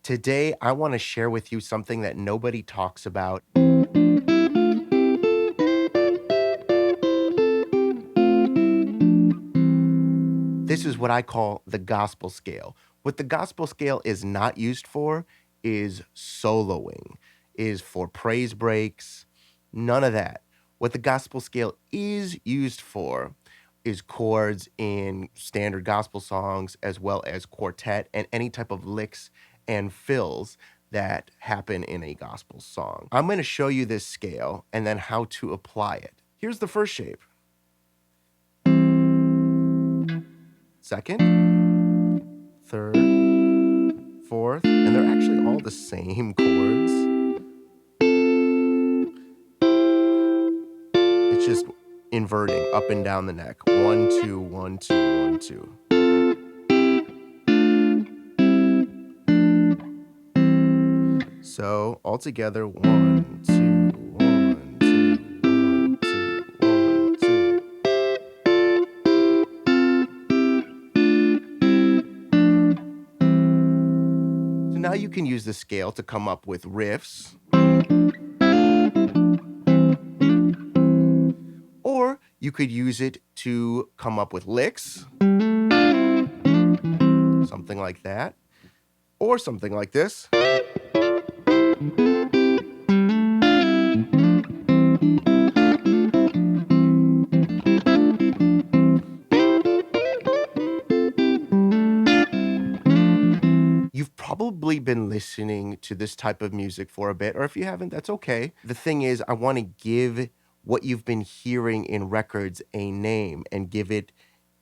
Today, I want to share with you something that nobody talks about. This is what I call the gospel scale. What the gospel scale is not used for is soloing, is for praise breaks, none of that. What the gospel scale is used for is chords in standard gospel songs, as well as quartet and any type of licks and fills that happen in a gospel song. I'm going to show you this scale and then how to apply it. Here's the first shape. Second, third, fourth, and they're actually all the same chords. It's just inverting up and down the neck. 1, 2, 1, 2, 1, 2. So altogether, 1, 2, 1, 2, 1, 2, 1, 2. So now you can use the scale to come up with riffs. Or you could use it to come up with licks. Something like that. Or something like this. You've probably been listening to this type of music for a bit, or if you haven't, that's okay. The thing is, I want to give what you've been hearing in records a name and give it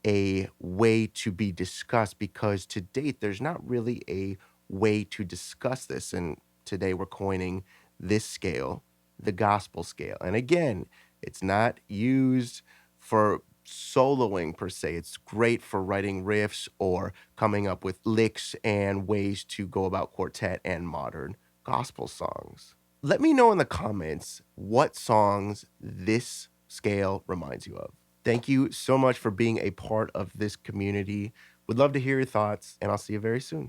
a way to be discussed, because to date, there's not really a way to discuss this. And today we're coining this scale the gospel scale. And again, it's not used for soloing per se. It's great for writing riffs or coming up with licks and ways to go about quartet and modern gospel songs. Let me know in the comments what songs this scale reminds you of. Thank you so much for being a part of this community. Would love to hear your thoughts, and I'll see you very soon.